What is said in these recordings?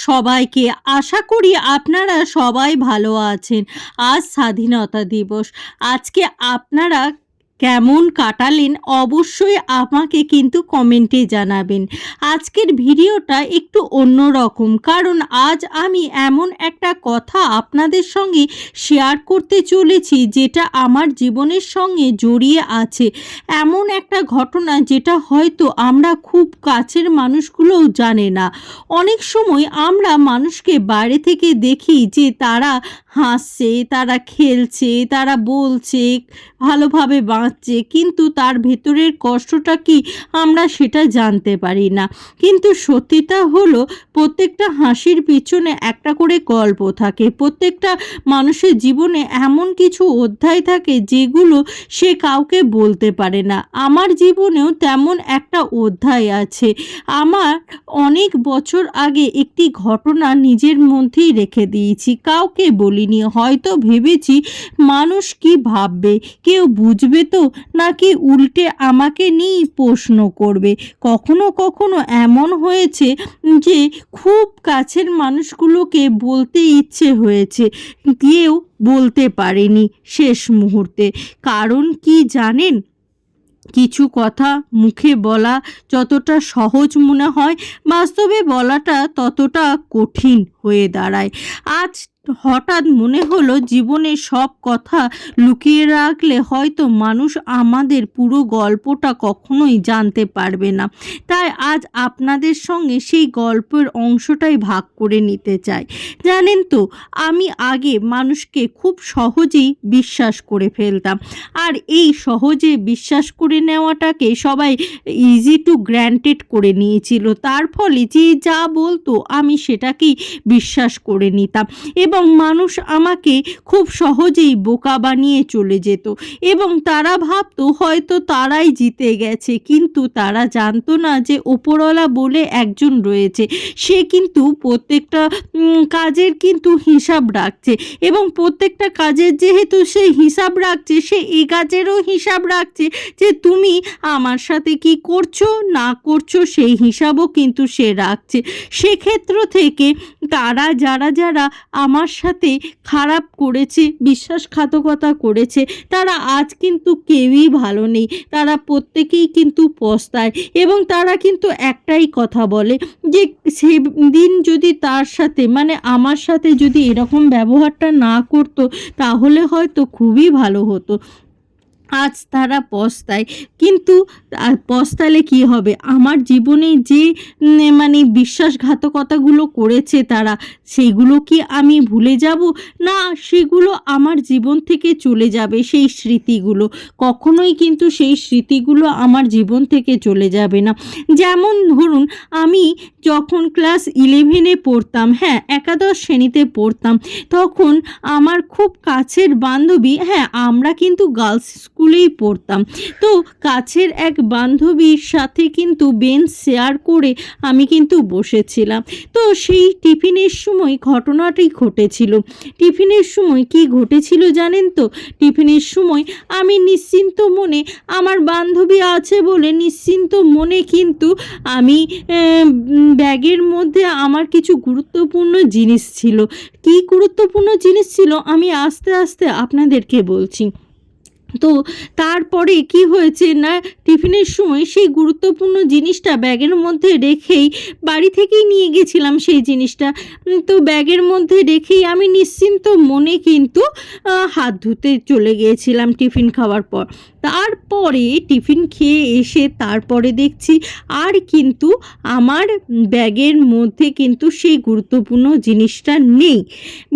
সবাইকে। আশা করি আপনারা সবাই ভালো আছেন। আজ স্বাধীনতা দিবস। আজকে আপনারা কেমন কাটালেন অবশ্যই আমাকে কিন্তু কমেন্টে জানাবেন। আজকের ভিডিওটা একটু অন্যরকম, কারণ আজ আমি এমন একটা কথা আপনাদের সঙ্গে শেয়ার করতে চলেছি যেটা আমার জীবনের সঙ্গে জড়িয়ে আছে। এমন একটা ঘটনা যেটা হয়তো আমরা খুব কাছের মানুষগুলোও জানে না। অনেক সময় আমরা মানুষকে বাইরে থেকে দেখি যে তারা হাসছে, তারা খেলছে, তারা বলছে, ভালোভাবে বাঁচছে, কিন্তু তার ভেতরের কষ্টটা কি আমরা সেটা জানতে পারি না। কিন্তু সত্যিটা হলো প্রত্যেকটা হাসির পিছনে একটা করে গল্প থাকে। প্রত্যেকটা মানুষের জীবনে এমন কিছু অধ্যায় থাকে যেগুলো সে কাউকে বলতে পারে না। আমার জীবনেও তেমন একটা অধ্যায় আছে। আমার অনেক বছর আগে একটি ঘটনা নিজের মধ্যেই রেখে দিয়েছি, কাউকে বলিনি। হয়তো ভেবেছি মানুষ কি ভাববে, কেউ বুঝবে তো, নাকি উল্টে আমাকে নিয়েই প্রশ্ন করবে। কখনো কখনো এমন হয়েছে যে খুব কাছের মানুষগুলোকে বলতে ইচ্ছে হয়েছে, কেউ বলতে পারেনি শেষ মুহূর্তে। কারণ কি জানেন, কিছু কথা মুখে বলা যতটা সহজ মনে হয়, বাস্তবে বলাটা ততটা কঠিন হয়ে দাঁড়ায়। আজ হঠাৎ মনে হলো জীবনে সব কথা লুকিয়ে রাখলে হয়তো মানুষ আমাদের পুরো গল্পটা কখনোই জানতে পারবে না। তাই আজ আপনাদের সঙ্গে সেই গল্পের অংশটাই ভাগ করে নিতে চাই। জানেন তো, আমি আগে মানুষকে খুব সহজেই বিশ্বাস করে ফেলতাম, আর এই সহজে বিশ্বাস করে নেওয়াটাকে সবাই ইজি টু গ্র্যান্টেড করে নিয়েছিল। তার ফলে যে যা বলতো আমি সেটাকেই বিশ্বাস করে নিতাম, এবং মানুষ আমাকে খুব সহজেই বোকা বানিয়ে চলে যেত, এবং তারা ভাবতো হয়তো তারাই জিতে গেছে। কিন্তু তারা জানতো না যে ওপরওয়ালা বলে একজন রয়েছে, সে কিন্তু প্রত্যেকটা কাজের কিন্তু হিসাব রাখছে, এবং প্রত্যেকটা কাজের যেহেতু সে হিসাব রাখছে, সে এই কাজেরও হিসাব রাখছে যে তুমি আমার সাথে কি করছো না করছো, সেই হিসাবও কিন্তু সে রাখছে। সেক্ষেত্র থেকে তারা যারা আমার সাথে খারাপ করেছে, বিশ্বাসঘাতকতা করেছে, তারা আজ কিন্তু কেউই ভালো নেই। তারা প্রত্যেকেই কিন্তু পস্তায়, এবং তারা কিন্তু একটাই কথা বলে যে সেদিন যদি তার সাথে মানে আমার সাথে যদি এরকম ব্যবহারটা না করতো তাহলে হয়তো খুবই ভালো হতো। আজ তারা পস্তায়, কিন্তু পস্তালে কি হবে? আমার জীবনে যে মানে বিশ্বাসঘাতকতাগুলো করেছে তারা, সেগুলো কি আমি ভুলে যাব? না, সেগুলো আমার জীবন থেকে চলে যাবে। সেই স্মৃতিগুলো কখনোই কিন্তু সেই স্মৃতিগুলো আমার জীবন থেকে চলে যাবে না। যেমন ধরুন, আমি যখন ক্লাস 11-এ পড়তাম, হ্যাঁ একাদশ শ্রেণীতে পড়তাম, তখন আমার খুব কাছের বান্ধবী, হ্যাঁ আমরা কিন্তু গার্লস স্কুলেই পড়তাম, তো কাছের এক বান্ধবীর সাথে কিন্তু বেঞ্চ শেয়ার করে আমি কিন্তু বসেছিলাম। তো সেই টিফিনের সময় ঘটনাটি ঘটেছিল। টিফিনের সময় কি ঘটেছিল জানেন তো? টিফিনের সময় আমি নিশ্চিন্ত মনে, আমার বান্ধবী আছে বলে নিশ্চিন্ত মনে কিন্তু আমি ব্যাগের মধ্যে আমার কিছু গুরুত্বপূর্ণ জিনিস ছিল। কি গুরুত্বপূর্ণ জিনিস ছিল আমি আস্তে আস্তে আপনাদেরকে বলছি। তো তারপরে কি হয়েছে না, টিফিনের সময় সেই গুরুত্বপূর্ণ জিনিসটা ব্যাগের মধ্যে রেখেই বাড়ি থেকেই নিয়ে গেছিলাম সেই জিনিসটা। তো ব্যাগের মধ্যে রেখেই আমি নিশ্চিন্ত মনে কিন্তু হাত ধুতে চলে গিয়েছিলাম টিফিন খাওয়ার পর। তারপরে টিফিন খেয়ে এসে তারপরে দেখছি আর কিন্তু আমার ব্যাগের মধ্যে কিন্তু সেই গুরুত্বপূর্ণ জিনিসটা নেই।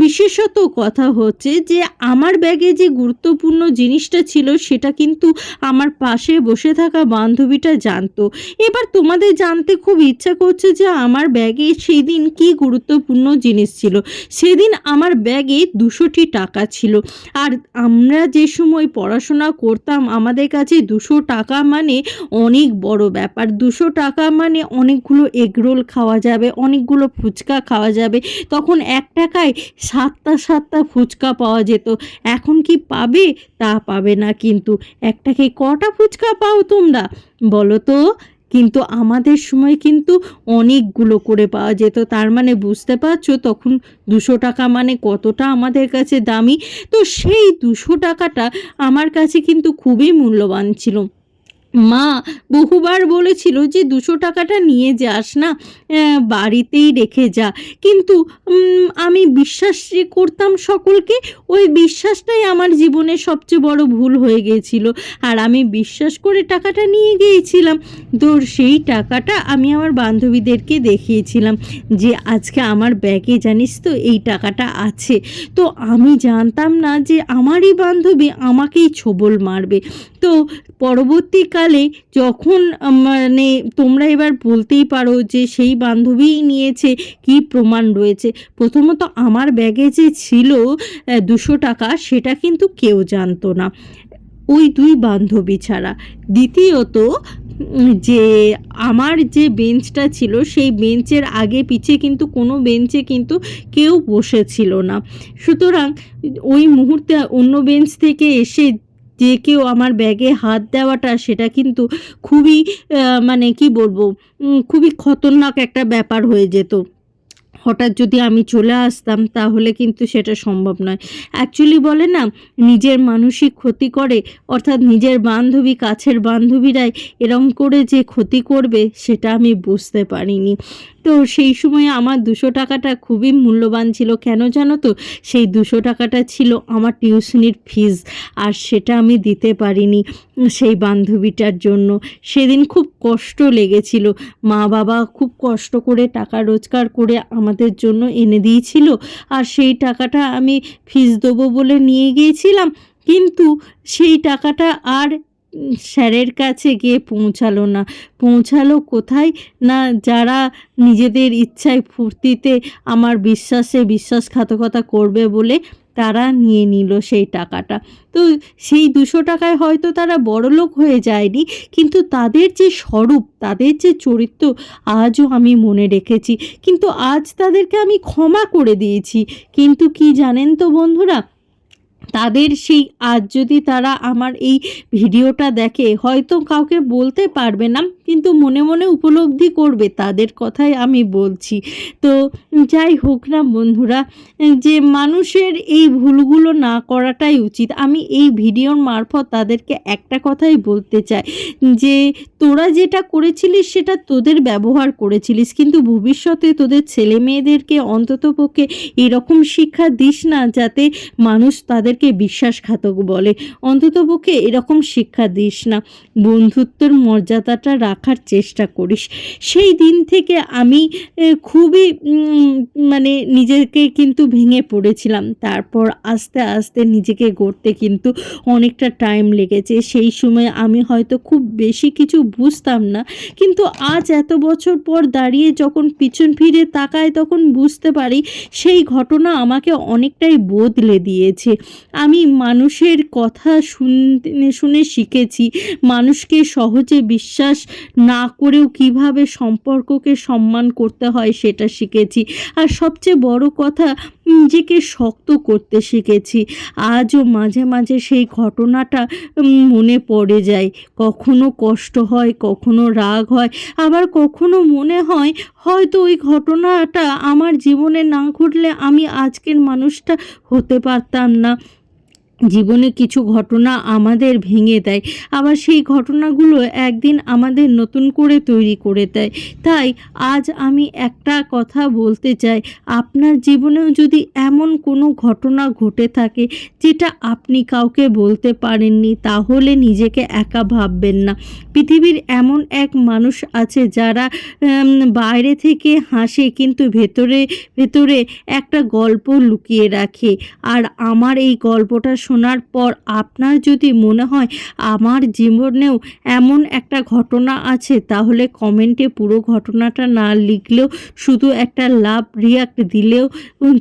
বিশেষত কথা হচ্ছে যে আমার ব্যাগে যে গুরুত্বপূর্ণ জিনিসটা ছিল সেটা কিন্তু আমার পাশে বসে থাকা বান্ধবীটা জানতো। এবার তোমাদের জানতে খুব ইচ্ছা করছে যে আমার ব্যাগে সেদিন কি গুরুত্বপূর্ণ জিনিস ছিল। সেদিন আমার ব্যাগে 200টি টাকা ছিল, আর আমরা যে সময় পড়াশোনা করতাম আমাদের কাছে 200 টাকা মানে অনেক বড় ব্যাপার। 200 টাকা মানে অনেকগুলো এগরোল খাওয়া যাবে, অনেকগুলো ফুচকা খাওয়া যাবে। তখন 1 টাকায় 7টা ফুচকা পাওয়া যেত। এখন কি পাবে? তা পাবে না। কিন্তু 1 টাকায় কটা ফুচকা পাও তোমরা বলো তো? কিন্তু আমাদের সময় কিন্তু অনেকগুলো করে পাওয়া যেত। তার মানে বুঝতে পারছো তখন 200 টাকা মানে কতটা আমাদের কাছে দামি। তো সেই 200 টাকাটা আমার কাছে কিন্তু খুবই মূল্যবান ছিল। মা বহুবার বলেছিল যে 200 টাকাটা নিয়ে যাস না, বাড়িতেই রেখে যা। কিন্তু আমি বিশ্বাস যে করতাম সকলকে, ওই বিশ্বাসটাই আমার জীবনের সবচেয়ে বড় ভুল হয়ে গিয়েছিল। আর আমি বিশ্বাস করে টাকাটা নিয়ে গিয়েছিলাম। তো সেই টাকাটা আমি আমার বান্ধবীদেরকে দেখিয়েছিলাম যে আজকে আমার ব্যাগে জানিস তো এই টাকাটা আছে। তো আমি জানতাম না যে আমারই বান্ধবী আমাকেই ছোবল মারবে। তো পরবর্তীকালে যখন মানে তোমরা এবার বলতেই পারো যে সেই বান্ধবীই নিয়েছে, কী প্রমাণ রয়েছে? প্রথমত আমার ব্যাগে যে ছিল 200 টাকা সেটা কিন্তু কেউ জানতো না, ওই 2 বান্ধবী ছাড়া। দ্বিতীয়ত যে আমার যে বেঞ্চটা ছিল সেই বেঞ্চের আগে পিছে কিন্তু কোনো বেঞ্চে কিন্তু কেউ বসেছিল না। সুতরাং ওই মুহূর্তে অন্য বেঞ্চ থেকে এসে যে কেউ আমার ব্যাগে হাত দেওয়াটা সেটা কিন্তু খুবই মানে কি বলবো, খুবই খতরনাক একটা ব্যাপার হয়ে যেত। হঠাৎ যদি আমি চলে আসতাম তাহলে কিন্তু সেটা সম্ভব নয়। অ্যাকচুয়ালি বলে না, নিজের মানসিক ক্ষতি করে, অর্থাৎ নিজের বান্ধবী, কাছের বান্ধবীরাই এরম করে যে ক্ষতি করবে সেটা আমি বুঝতে পারিনি। তো সেই সময় আমার 200 টাকাটা খুবই মূল্যবান ছিল। কেন জানো তো? সেই 200 টাকাটা ছিল আমার টিউশনির ফিজ, আর সেটা আমি দিতে পারিনি সেই বান্ধবীটার জন্য। সেদিন খুব কষ্ট লেগেছিল। মা বাবা খুব কষ্ট করে টাকা রোজগার করে আমাদের জন্য এনে দিয়েছিল, আর সেই টাকাটা আমি ফিস দেবো বলে নিয়ে গিয়েছিলাম। কিন্তু সেই টাকাটা আর স্যারের কাছে গিয়ে পৌঁছালো না। পৌঁছালো কোথায়? না, যারা নিজেদের ইচ্ছায় ফুর্তিতে আমার বিশ্বাসে বিশ্বাসঘাতকতা করবে বলে তারা নিয়ে নিল সেই টাকাটা। তো সেই 200 টাকায় হয়তো তারা বড়লোক হয়ে যায়নি, কিন্তু তাদের যে স্বরূপ, তাদের যে চরিত্র আজও আমি মনে রেখেছি। কিন্তু আজ তাদেরকে আমি ক্ষমা করে দিয়েছি। কিন্তু কি জানেন তো বন্ধুরা, তাদের সেই আজ যদি তারা আমার এই ভিডিওটা দেখে, হয়তো কাউকে বলতে পারবে না, কিন্তু মনে মনে উপলব্ধি করবে তাদের কথাই আমি বলছি। তো যাই হোক না বন্ধুরা, যে মানুষের এই ভুলগুলো না করাটাই উচিত। আমি এই ভিডিওর মারফত তাদেরকে একটা কথাই বলতে চাই যে তোরা যেটা করেছিলিস সেটা তোদের ব্যবহার করেছিলিস, কিন্তু ভবিষ্যতে তোদের ছেলে মেয়েদেরকে অন্ততপক্ষে এরকম শিক্ষা দিস না যাতে মানুষ তাদেরকে বিশ্বাসঘাতক বলে। অন্ততপক্ষে এরকম শিক্ষা দিস না, বন্ধুত্বের মর্যাদাটা রাখার চেষ্টা করিস। সেই দিন থেকে আমি খুবই মানে নিজেকে কিন্তু ভেঙে পড়েছিলাম। তারপর আস্তে আস্তে নিজেকে গড়তে কিন্তু অনেকটা টাইম লেগেছে। সেই সময় আমি হয়তো খুব বেশি কিছু বুঝতাম না, কিন্তু আজ এত বছর পর দাঁড়িয়ে যখন পিছন ফিরে তাকাই তখন বুঝতে পারি সেই ঘটনা আমাকে অনেকটাই বদলে দিয়েছে। আমি মানুষের কথা শুনে শিখেছি মানুষকে সহজে বিশ্বাস না করেও কিভাবে সম্পর্ককে সম্মান করতে হয় সেটা শিখেছি। আর সবচেয়ে বড় কথা, নিজেকে শক্ত করতে শিখেছি। আজও মাঝে মাঝে সেই ঘটনাটা মনে পড়ে যায়। কখনো কষ্ট হয়, কখনো রাগ হয়, আবার কখনো মনে হয় হয়তো ওই ঘটনাটা আমার জীবনে না ঘটলে আমি আজকের মানুষটা হতে পারতাম না। জীবনে কিছু ঘটনা আমাদের ভেঙে দেয়, আবার সেই ঘটনাগুলো একদিন আমাদের নতুন করে তৈরি করে দেয়। তাই আজ আমি একটা কথা বলতে চাই, আপনার জীবনেও যদি এমন কোনো ঘটনা ঘটে থাকে যেটা আপনি কাউকে বলতে পারেননি, তাহলে নিজেকে একা ভাববেন না। পৃথিবীর এমন এক মানুষ আছে যারা বাইরে থেকে হাসে কিন্তু ভেতরে ভেতরে একটা গল্প লুকিয়ে রাখে। আর আমার এই গল্পটা শোনার পর আপনার যদি মনে হয় আমার জীবনেও এমন একটা ঘটনা আছে, তাহলে কমেন্টে পুরো ঘটনাটা না লিখলেও শুধু একটা লাভ রিয়াক্ট দিলেও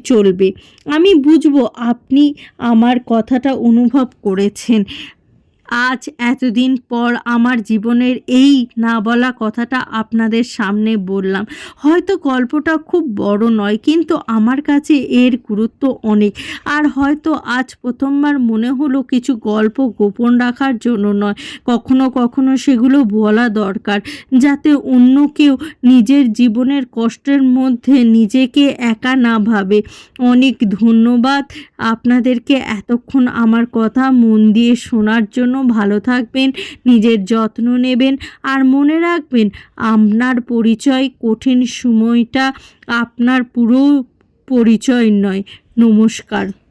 চলবে। আমি বুঝবো আপনি আমার কথাটা অনুভব করেছেন। আজ এতদিন পর আমার জীবনের এই না বলা কথাটা আপনাদের সামনে বললাম। হয়তো গল্পটা খুব বড় নয়, কিন্তু আমার কাছে এর গুরুত্ব অনেক। আর হয়তো আজ প্রথমবার মনে হলো কিছু গল্প গোপন রাখার জন্য নয়, কখনো কখনো সেগুলো বলা দরকার, যাতে অন্য কেউ নিজের জীবনের কষ্টের মধ্যে নিজেকে একা না ভাবে। অনেক ধন্যবাদ আপনাদেরকে এতক্ষণ আমার কথা মন দিয়ে শোনার জন্য। ভালো থাকবেন, নিজের যত্ন নেবেন, আর মনে রাখবেন আপনার পরিচয়, কঠিন সময়টা আপনার পুরো পরিচয় নয়। নমস্কার।